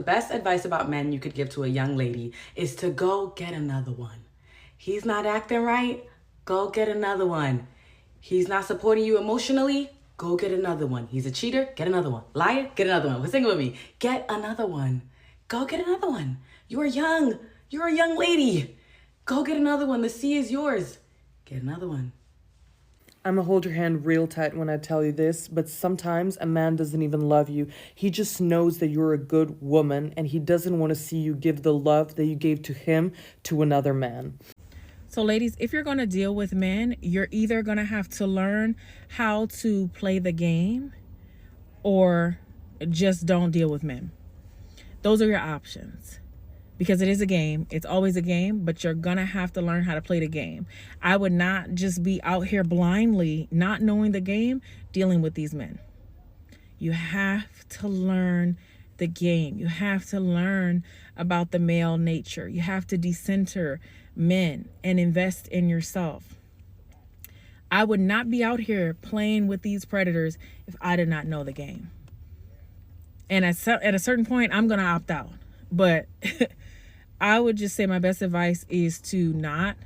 The best advice about men you could give to a young lady is to go get another one. He's not acting right, go get another one. He's not supporting you emotionally, go get another one. He's a cheater, get another one. Liar, get another one. Sing it with me. Get another one. Go get another one. You are young. You're a young lady. Go get another one. The sea is yours. Get another one. I'm gonna hold your hand real tight when I tell you this, but sometimes a man doesn't even love you. He just knows that you're a good woman and he doesn't want to see you give the love that you gave to him to another man. So ladies, if you're going to deal with men, you're either going to have to learn how to play the game or just don't deal with men. Those are your options. Because it is a game. It's always a game, but you're going to have to learn how to play the game. I would not just be out here blindly, not knowing the game, dealing with these men. You have to learn the game. You have to learn about the male nature. You have to decenter men and invest in yourself. I would not be out here playing with these predators if I did not know the game. And at a certain point, I'm going to opt out. But I would just say my best advice is to not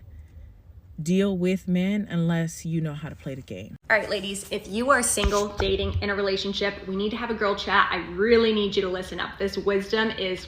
deal with men unless you know how to play the game. All right, ladies, if you are single, dating, in a relationship, we need to have a girl chat. I really need you to listen up. This wisdom is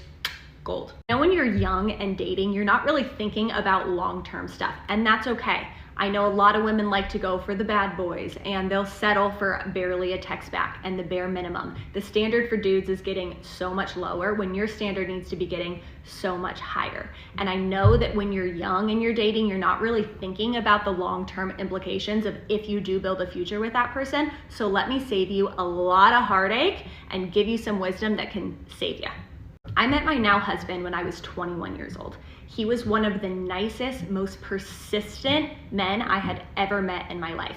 gold. Now, when you're young and dating, you're not really thinking about long-term stuff, and that's okay. I know a lot of women like to go for the bad boys and they'll settle for barely a text back and the bare minimum. The standard for dudes is getting so much lower when your standard needs to be getting so much higher. And I know that when you're young and you're dating, you're not really thinking about the long-term implications of if you do build a future with that person. So let me save you a lot of heartache and give you some wisdom that can save you. I met my now husband when I was 21 years old. He was one of the nicest, most persistent men I had ever met in my life.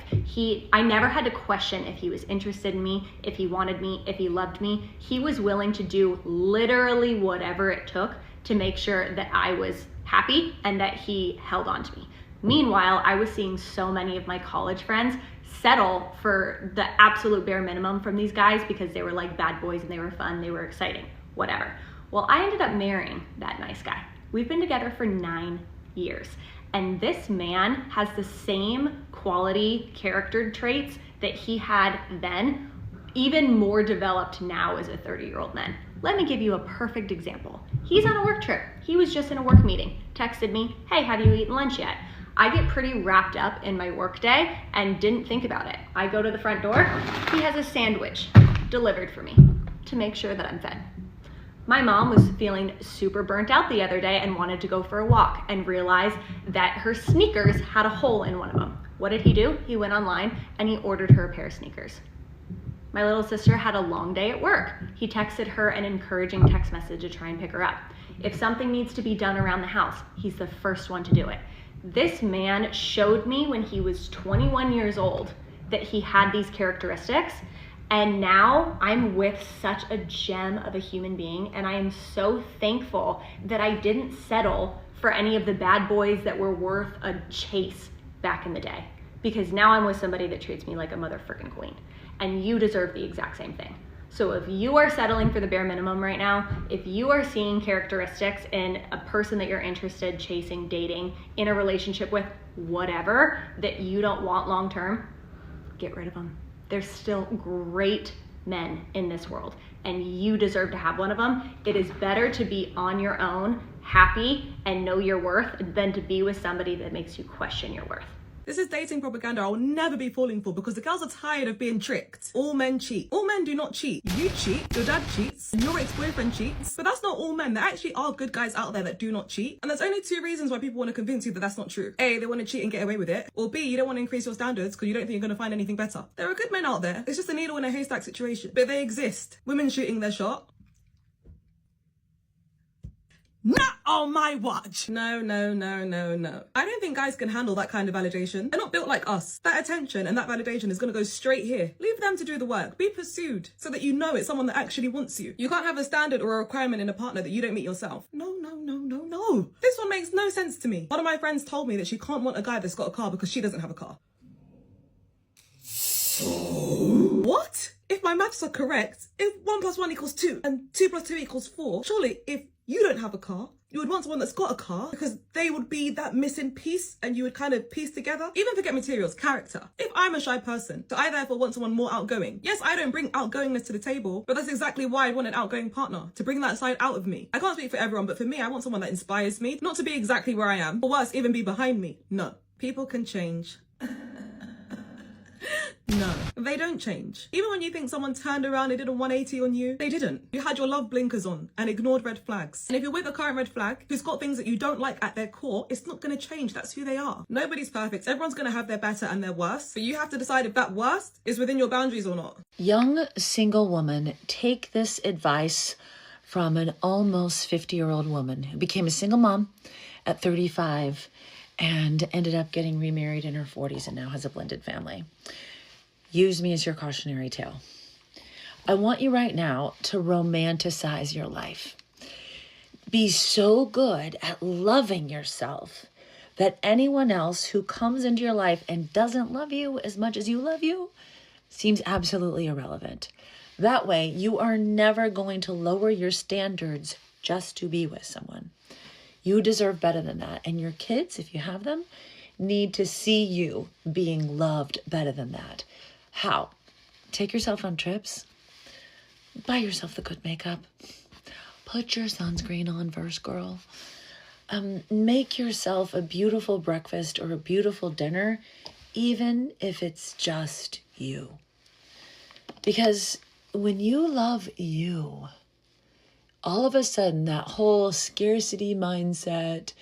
I never had to question if he was interested in me, if he wanted me, if he loved me. He was willing to do literally whatever it took to make sure that I was happy and that he held on to me. Meanwhile, I was seeing so many of my college friends settle for the absolute bare minimum from these guys because they were like bad boys and they were fun, they were exciting, whatever. Well, I ended up marrying that nice guy. We've been together for 9 years. And this man has the same quality character traits that he had then, even more developed now as a 30-year-old man. Let me give you a perfect example. He's on a work trip. He was just in a work meeting, texted me, hey, have you eaten lunch yet? I get pretty wrapped up in my work day and didn't think about it. I go to the front door, he has a sandwich delivered for me to make sure that I'm fed. My mom was feeling super burnt out the other day and wanted to go for a walk and realized that her sneakers had a hole in one of them. What did he do? He went online and he ordered her a pair of sneakers. My little sister had a long day at work. He texted her an encouraging text message to try and pick her up. If something needs to be done around the house, he's the first one to do it. This man showed me when he was 21 years old that he had these characteristics. And now I'm with such a gem of a human being, and I am so thankful that I didn't settle for any of the bad boys that were worth a chase back in the day. Because now I'm with somebody that treats me like a motherfucking queen. And you deserve the exact same thing. So if you are settling for the bare minimum right now, if you are seeing characteristics in a person that you're interested, chasing, dating, in a relationship with, whatever, that you don't want long term, get rid of them. There's still great men in this world, and you deserve to have one of them. It is better to be on your own, happy, and know your worth than to be with somebody that makes you question your worth. This is dating propaganda I will never be falling for because the girls are tired of being tricked. All men cheat. All men do not cheat. You cheat, your dad cheats, and your ex-boyfriend cheats. But that's not all men. There actually are good guys out there that do not cheat. And there's only 2 reasons why people want to convince you that that's not true. A, they want to cheat and get away with it. Or B, you don't want to increase your standards because you don't think you're going to find anything better. There are good men out there. It's just a needle in a haystack situation. But they exist. Women shooting their shot. Not on my watch. No. I don't think guys can handle that kind of validation. They're not built like us. That attention and that validation is going to go straight here. Leave them to do the work. Be pursued so that you know it's someone that actually wants you. You can't have a standard or a requirement in a partner that you don't meet yourself. No. This one makes no sense to me. One of my friends told me that she can't want a guy that's got a car because she doesn't have a car. What? If my maths are correct, if 1 + 1 = 2 and 2 + 2 = 4, surely if you don't have a car, you would want someone that's got a car, because they would be that missing piece and you would kind of piece together. Even forget materials, character. If I'm a shy person, so I therefore want someone more outgoing. Yes, I don't bring outgoingness to the table, but that's exactly why I want an outgoing partner, to bring that side out of me. I can't speak for everyone, but for me, I want someone that inspires me, not to be exactly where I am, or worse, even be behind me. No. People can change. No, they don't change. Even when you think someone turned around and did a 180 on you, they didn't. You had your love blinkers on and ignored red flags. And if you're with a current red flag who's got things that you don't like at their core, it's not going to change. That's who they are. Nobody's perfect. Everyone's going to have their better and their worst, but you have to decide if that worst is within your boundaries or not. Young single woman, take this advice from an almost 50-year-old woman who became a single mom at 35 and ended up getting remarried in her 40s and now has a blended family. Use me as your cautionary tale. I want you right now to romanticize your life. Be so good at loving yourself that anyone else who comes into your life and doesn't love you as much as you love you seems absolutely irrelevant. That way, you are never going to lower your standards just to be with someone. You deserve better than that. And your kids, if you have them, need to see you being loved better than that. How? Take yourself on trips. Buy yourself the good makeup. Put your sunscreen on first, girl. Make yourself a beautiful breakfast or a beautiful dinner, even if it's just you. Because when you love you, all of a sudden that whole scarcity mindset,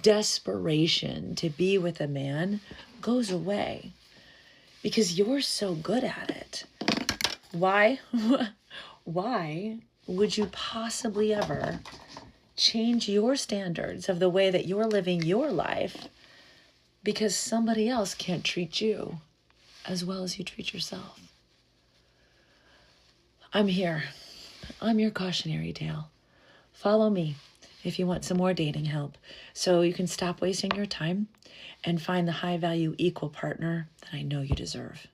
desperation to be with a man goes away. Because you're so good at it. Why? Why would you possibly ever change your standards of the way that you're living your life because somebody else can't treat you as well as you treat yourself? I'm here. I'm your cautionary tale. Follow me if you want some more dating help so you can stop wasting your time and find the high-value equal partner that I know you deserve.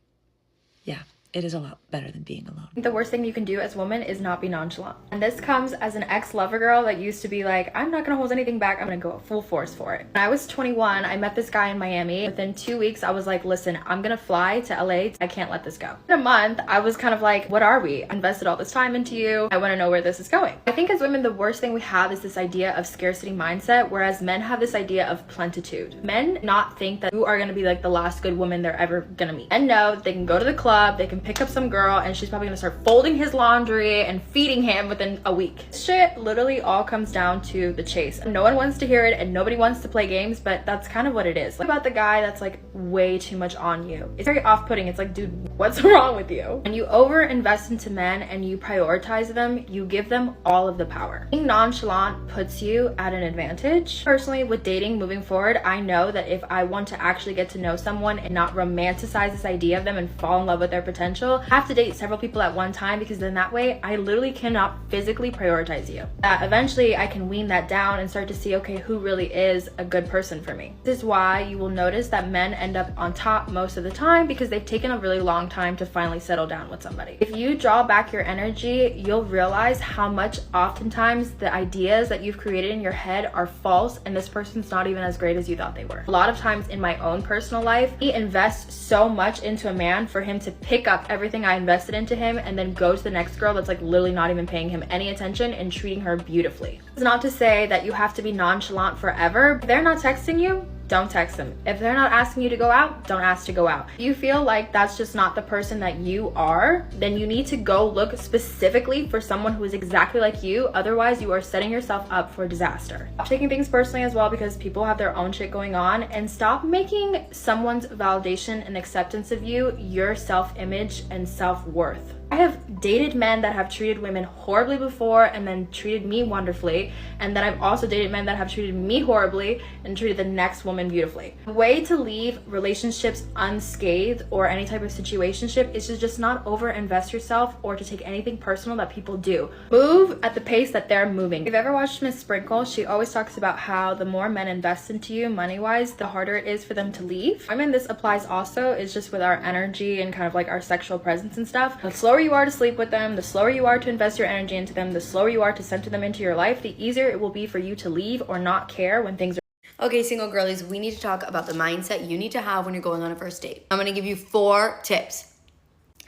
Yeah, it is a lot better than being alone. The worst thing you can do as a woman is not be nonchalant. And this comes as an ex-lover girl that used to be like, I'm not gonna hold anything back, I'm gonna go full force for it. When I was 21, I met this guy in Miami. Within 2 weeks, I was like, listen, I'm gonna fly to LA. I can't let this go. In a month, I was kind of like, what are we? I invested all this time into you. I wanna know where this is going. I think as women, the worst thing we have is this idea of scarcity mindset, whereas men have this idea of plenitude. Men not think that you are gonna be like the last good woman they're ever gonna meet. And know they can go to the club, they can pick up some girl, and she's probably gonna start folding his laundry and feeding him within a week. Shit literally all comes down to the chase. No one wants to hear it and nobody wants to play games, but that's kind of what it is. What about the guy that's like way too much on you? It's very off-putting. It's like, dude, what's wrong with you? When you over invest into men and you prioritize them, you give them all of the power. Being nonchalant puts you at an advantage. Personally, with dating moving forward, I know that if I want to actually get to know someone and not romanticize this idea of them and fall in love with their potential, I have to date several people at one time, because then that way I literally cannot physically prioritize you. Eventually I can wean that down and start to see, okay, who really is a good person for me. This is why you will notice that men end up on top most of the time, because they've taken a really long time to finally settle down with somebody. If you draw back your energy, you'll realize how much oftentimes the ideas that you've created in your head are false and this person's not even as great as you thought they were. A lot of times in my own personal life, we invest so much into a man for him to pick up everything I invested into him and then go to the next girl that's like literally not even paying him any attention and treating her beautifully. It's not to say that you have to be nonchalant forever. If they're not texting you, don't text them. If they're not asking you to go out, don't ask to go out. If you feel like that's just not the person that you are, then you need to go look specifically for someone who is exactly like you. Otherwise, you are setting yourself up for disaster. Stop taking things personally as well, because people have their own shit going on, and stop making someone's validation and acceptance of you your self-image and self-worth. I have dated men that have treated women horribly before and then treated me wonderfully, and then I've also dated men that have treated me horribly and treated the next woman beautifully. The way to leave relationships unscathed or any type of situationship is to just not over invest yourself or to take anything personal that people do. Move at the pace that they're moving. If you've ever watched Miss Sprinkle, she always talks about how the more men invest into you money-wise, the harder it is for them to leave. I mean, this applies also, it's just with our energy and kind of like our sexual presence and stuff. The slower slower you are to sleep with them, the slower you are to invest your energy into them, the slower you are to center them into your life, the easier it will be for you to leave or not care when things are. Okay, single girlies, we need to talk about the mindset you need to have when you're going on a first date. I'm gonna give you 4 tips.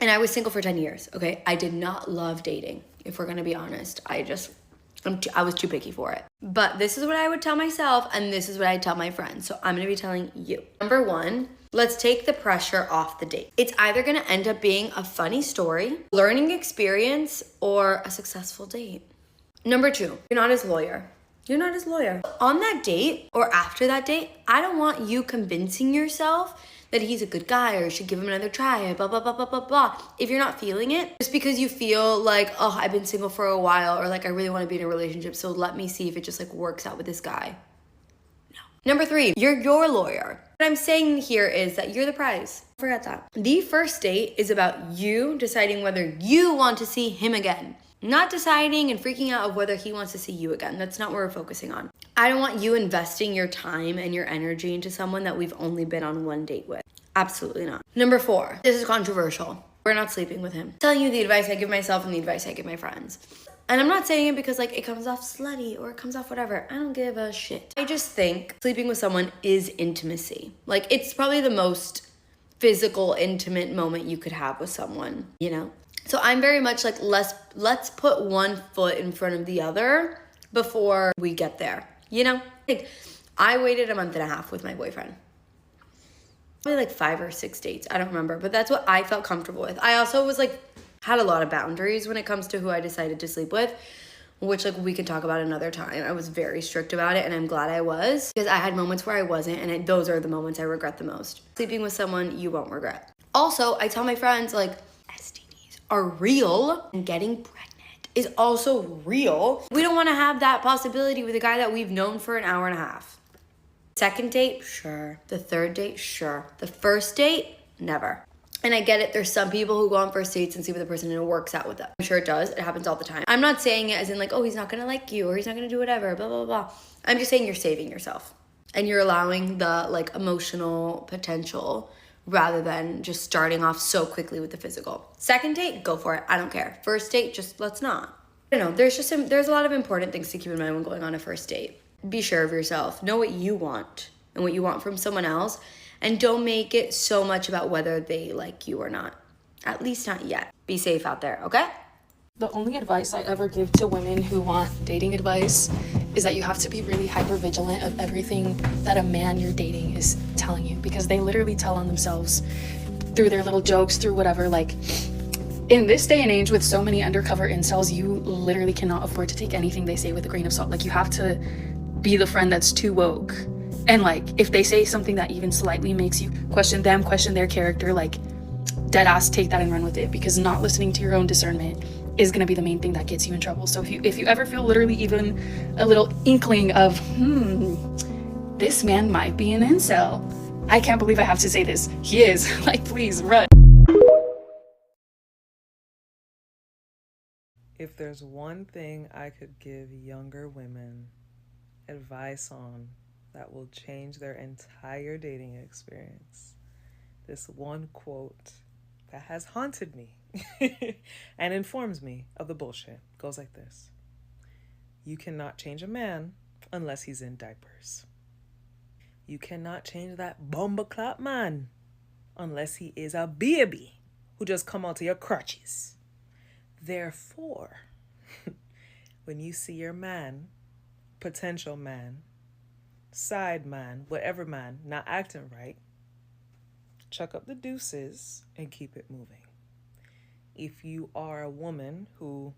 And I was single for 10 years, okay? I did not love dating, if we're gonna be honest. I was too picky for it. But this is what I would tell myself, and this is what I tell my friends. So I'm gonna be telling you. Number 1, let's take the pressure off the date. It's either gonna end up being a funny story, learning experience, or a successful date. Number 2, you're not his lawyer. You're not his lawyer. On that date or after that date, I don't want you convincing yourself that he's a good guy or you should give him another try, blah, blah, blah, blah, blah, blah. If you're not feeling it, just because you feel like, oh, I've been single for a while, or like I really want to be in a relationship, so let me see if it just like works out with this guy. No. Number 3, you're your lawyer. What I'm saying here is that you're the prize. Forget that. The first date is about you deciding whether you want to see him again. Not deciding and freaking out of whether he wants to see you again. That's not what we're focusing on. I don't want you investing your time and your energy into someone that we've only been on 1 date with. Absolutely not. Number 4, this is controversial. We're not sleeping with him. I'm telling you the advice I give myself and the advice I give my friends. And I'm not saying it because like it comes off slutty or it comes off whatever. I don't give a shit. I just think sleeping with someone is intimacy. Like it's probably the most physical, intimate moment you could have with someone, you know? So I'm very much like, let's put one foot in front of the other before we get there, you know? Like, I waited a month and a half with my boyfriend. Probably like 5 or 6 dates, I don't remember, but that's what I felt comfortable with. I also was like, had a lot of boundaries when it comes to who I decided to sleep with, which like we can talk about another time. I was very strict about it and I'm glad I was, because I had moments where I wasn't, and those are the moments I regret the most. Sleeping with someone you won't regret. Also, I tell my friends like, are real, and getting pregnant is also real. We don't want to have that possibility with a guy that we've known for an hour and a half. Second date, sure. The third date, sure. The first date, never. And I get it, there's some people who go on first dates and see with the person and it works out with them. I'm sure it does, it happens all the time. I'm not saying it as in like, oh, he's not gonna like you or he's not gonna do whatever, blah, blah, blah. I'm just saying you're saving yourself. And you're allowing the like emotional potential rather than just starting off so quickly with the physical. Second date, go for it. I don't care. First date, just let's not. I don't know. There's a lot of important things to keep in mind when going on a first date. Be sure of yourself. Know what you want and what you want from someone else. And don't make it so much about whether they like you or not. At least not yet. Be safe out there, okay? The only advice I ever give to women who want dating advice is that you have to be really hyper vigilant of everything that a man you're dating is telling you, because they literally tell on themselves through their little jokes, through whatever. Like in this day and age with so many undercover incels, you literally cannot afford to take anything they say with a grain of salt. Like you have to be the friend that's too woke. And like if they say something that even slightly makes you question them, question their character, like dead ass take that and run with it, because not listening to your own discernment is going to be the main thing that gets you in trouble. So if you ever feel literally even a little inkling of, this man might be an incel. I can't believe I have to say this. He is. Like, please run. If there's one thing I could give younger women advice on that will change their entire dating experience, this one quote that has haunted me and informs me of the bullshit goes like this: you cannot change a man unless he's in diapers. You cannot change that bomba clap man unless he is a baby who just come out of your crutches. Therefore, when you see your man, potential man, side man, whatever man, not acting right, chuck up the deuces and keep it moving. If you are a woman who,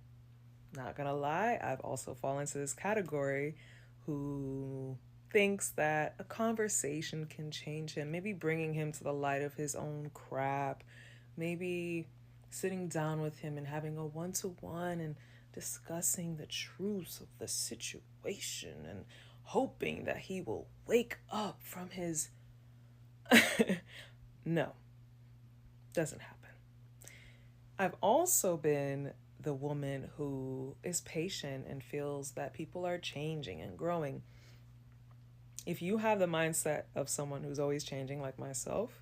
not gonna lie, I've also fallen into this category, who thinks that a conversation can change him, maybe bringing him to the light of his own crap, maybe sitting down with him and having a one-to-one and discussing the truths of the situation and hoping that he will wake up from his... No, doesn't happen. I've also been the woman who is patient and feels that people are changing and growing. If you have the mindset of someone who's always changing like myself,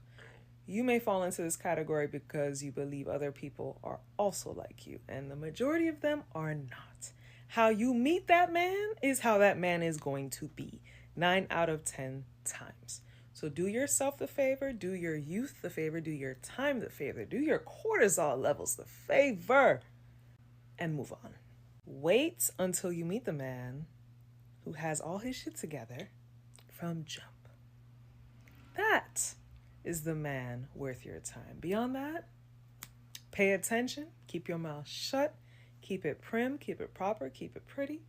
You may fall into this category because you believe other people are also like you, and the majority of them are not. How you meet that man is how that man is going to be 9 out of 10 times. So do yourself the favor, do your youth the favor, do your time the favor, do your cortisol levels the favor, and move on. Wait until you meet the man who has all his shit together from jump. That is the man worth your time. Beyond that, pay attention, keep your mouth shut, keep it prim, keep it proper, keep it pretty,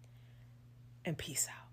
and peace out.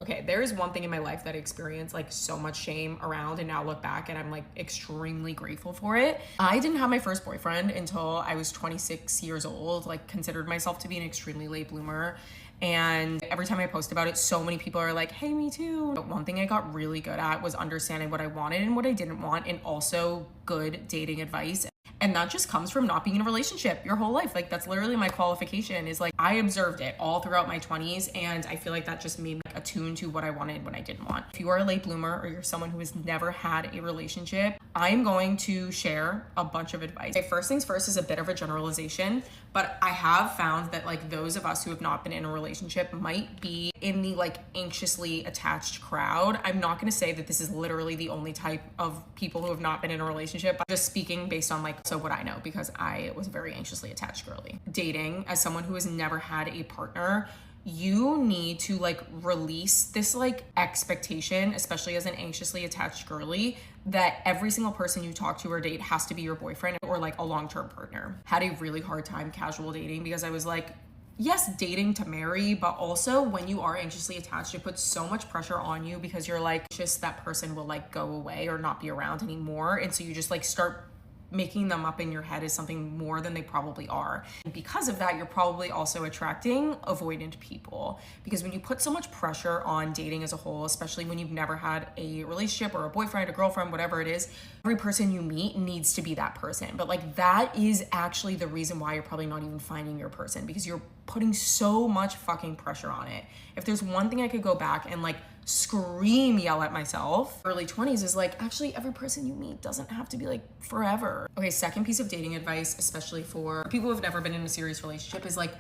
Okay, there is one thing in my life that I experienced like so much shame around, and now look back and I'm like extremely grateful for it. I didn't have my first boyfriend until I was 26 years old, like considered myself to be an extremely late bloomer. And every time I post about it, so many people are like, hey, me too. But one thing I got really good at was understanding what I wanted and what I didn't want, and also good dating advice. And that just comes from not being in a relationship your whole life. Like that's literally my qualification, is like I observed it all throughout my 20s, and I feel like that just made me attuned to what I wanted when I didn't want. If you are a late bloomer or you're someone who has never had a relationship, I'm going to share a bunch of advice. Okay, first things first is a bit of a generalization, but I have found that like those of us who have not been in a relationship might be in the like anxiously attached crowd. I'm not going to say that this is literally the only type of people who have not been in a relationship. I'm just speaking based on like what I know, because I was a very anxiously attached girly. Dating, as someone who has never had a partner, you need to like release this like expectation, especially as an anxiously attached girly, that every single person you talk to or date has to be your boyfriend or like a long-term partner. Had a really hard time casual dating because I was like, yes, dating to marry, but also when you are anxiously attached, it puts so much pressure on you because you're like, just that person will like go away or not be around anymore. And so you just like start making them up in your head as something more than they probably are. And because of that, you're probably also attracting avoidant people, because when you put so much pressure on dating as a whole, especially when you've never had a relationship or a boyfriend, a girlfriend, whatever it is, every person you meet needs to be that person. But like that is actually the reason why you're probably not even finding your person, because you're putting so much fucking pressure on it. If there's one thing I could go back and like yell at myself, early 20s, is like, actually every person you meet doesn't have to be like forever. Okay, second piece of dating advice, especially for people who have never been in a serious relationship, is like,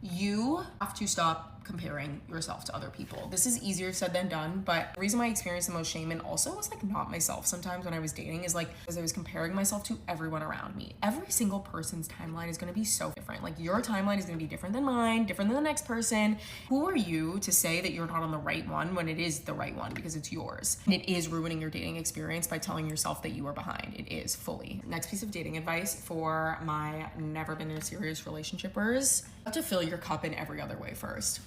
you have to stop comparing yourself to other people. This is easier said than done, but the reason why I experienced the most shame and also was like not myself sometimes when I was dating is like, because I was comparing myself to everyone around me. Every single person's timeline is going to be so different. Like your timeline is going to be different than mine, different than the next person. Who are you to say that you're not on the right one when it is the right one, because it's yours? And it is ruining your dating experience by telling yourself that you are behind. It is fully. Next piece of dating advice for my never been in a serious relationshipers: you have to fill your cup in every other way first.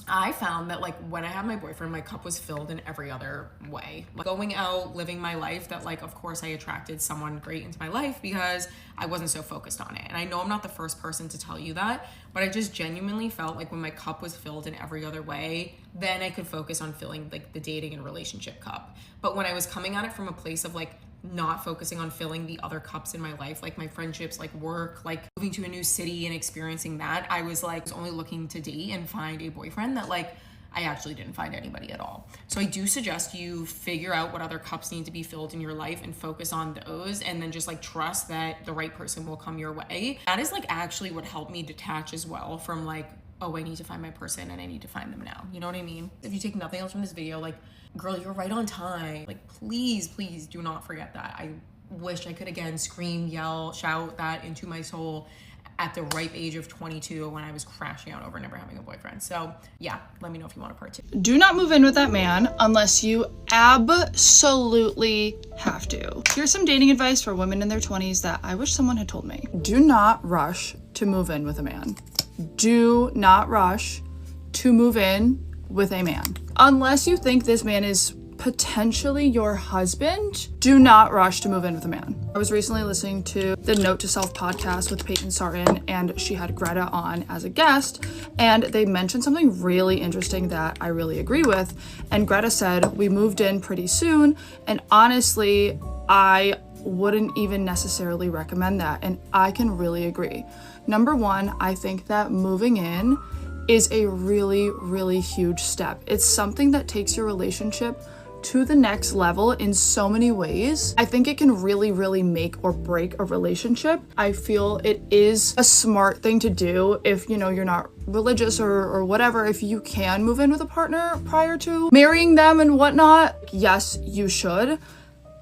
I found that like when I had my boyfriend, my cup was filled in every other way. Like going out, living my life, that like, of course I attracted someone great into my life because I wasn't so focused on it. And I know I'm not the first person to tell you that, but I just genuinely felt like when my cup was filled in every other way, then I could focus on filling like the dating and relationship cup. But when I was coming at it from a place of like not focusing on filling the other cups in my life, like my friendships, like work, like moving to a new city and experiencing that, I was like only looking to date and find a boyfriend, that like I actually didn't find anybody at all. So I do suggest you figure out what other cups need to be filled in your life and focus on those, and then just like trust that the right person will come your way. That is like actually what helped me detach as well from like, oh, I need to find my person and I need to find them now. You know what I mean? If you take nothing else from this video, like, girl, you're right on time. Like, please, please do not forget that. I wish I could again scream, yell, shout that into my soul at the ripe age of 22 when I was crashing out over never having a boyfriend. So yeah, let me know if you want a part 2. Do not move in with that man unless you absolutely have to. Here's some dating advice for women in their 20s that I wish someone had told me. Do not rush to move in with a man. Do not rush to move in with a man. Unless you think this man is potentially your husband, do not rush to move in with a man. I was recently listening to the Note to Self podcast with Peyton Sarton, and she had Greta on as a guest, and they mentioned something really interesting that I really agree with. And Greta said, we moved in pretty soon, and honestly, I wouldn't even necessarily recommend that, and I can really agree. Number one, I think that moving in is a really, really huge step. It's something that takes your relationship to the next level in so many ways. I think it can really, really make or break a relationship. I feel it is a smart thing to do if, you know, you're not religious or whatever. If you can move in with a partner prior to marrying them and whatnot, yes, you should.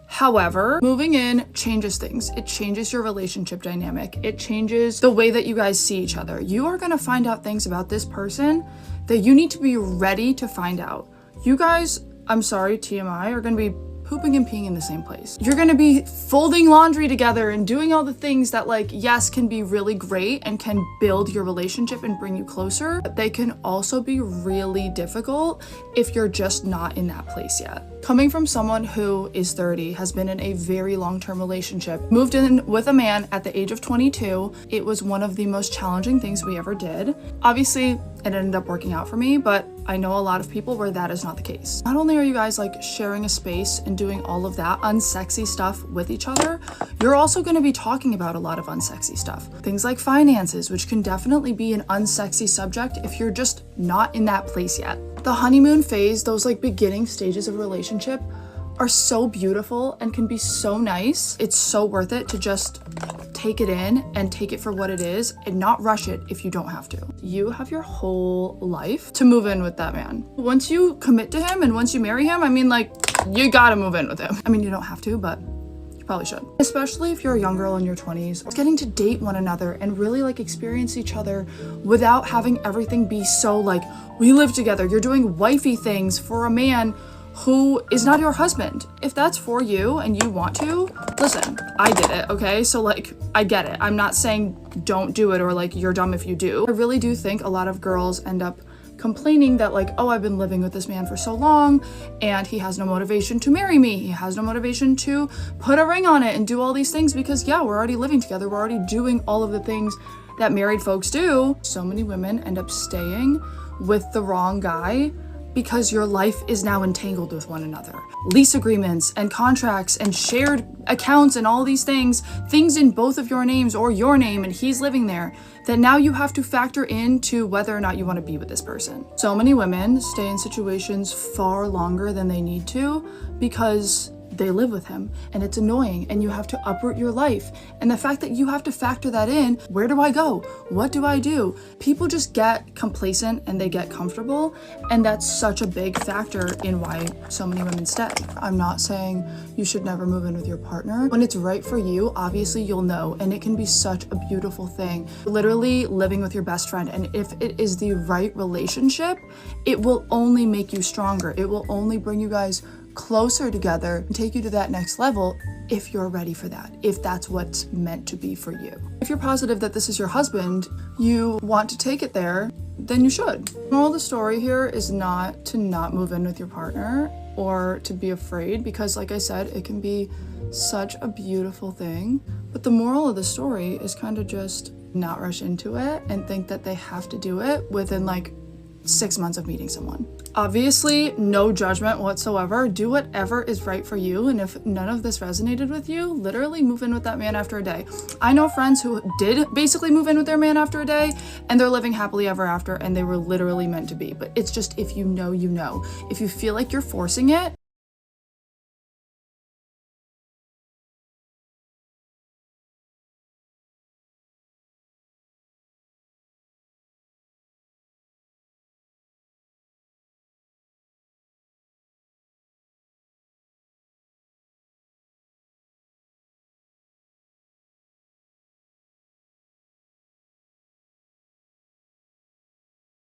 However, moving in changes things. It changes your relationship dynamic. It changes the way that you guys see each other. You are gonna find out things about this person that you need to be ready to find out. You guys, I'm sorry, TMI, are gonna be pooping and peeing in the same place. You're gonna be folding laundry together and doing all the things that, like, yes, can be really great and can build your relationship and bring you closer, but they can also be really difficult if you're just not in that place yet. Coming from someone who is 30, has been in a very long-term relationship, moved in with a man at the age of 22, it was one of the most challenging things we ever did. Obviously, it ended up working out for me, but I know a lot of people where that is not the case. Not only are you guys like sharing a space and doing all of that unsexy stuff with each other, you're also going to be talking about a lot of unsexy stuff. Things like finances, which can definitely be an unsexy subject if you're just not in that place yet. The honeymoon phase, those like beginning stages of a relationship, are so beautiful and can be so nice. It's so worth it to just take it in and take it for what it is and not rush it if you don't have to. You have your whole life to move in with that man. Once you commit to him and once you marry him, I mean, like, you gotta move in with him. I mean, you don't have to, but you probably should. Especially if you're a young girl in your 20s, getting to date one another and really like experience each other without having everything be so like, we live together, you're doing wifey things for a man who is not your husband. If that's for you and you want to, listen, I did it, okay? So like, I get it. I'm not saying don't do it or like you're dumb if you do. I really do think a lot of girls end up complaining that like, oh, I've been living with this man for so long and he has no motivation to marry me. He has no motivation to put a ring on it and do all these things because yeah, we're already living together. We're already doing all of the things that married folks do. So many women end up staying with the wrong guy because your life is now entangled with one another. Lease agreements and contracts and shared accounts and all these things in both of your names or your name and he's living there, that now you have to factor into whether or not you want to be with this person. So many women stay in situations far longer than they need to because they live with him and it's annoying and you have to uproot your life. And the fact that you have to factor that in, where do I go? What do I do? People just get complacent and they get comfortable, and that's such a big factor in why so many women stay. I'm not saying you should never move in with your partner. When it's right for you, obviously you'll know, and it can be such a beautiful thing. Literally living with your best friend, and if it is the right relationship, it will only make you stronger. It will only bring you guys closer together and take you to that next level if you're ready for that, if that's what's meant to be for you. If you're positive that this is your husband, you want to take it there, then you should. The moral of the story here is not to not move in with your partner or to be afraid, because like I said, it can be such a beautiful thing. But the moral of the story is kind of just not rush into it and think that they have to do it within like 6 months of meeting someone. Obviously, no judgment whatsoever. Do whatever is right for you. And if none of this resonated with you, literally move in with that man after a day. I know friends who did basically move in with their man after a day and they're living happily ever after and they were literally meant to be. But it's just, if you know, you know. If you feel like you're forcing it,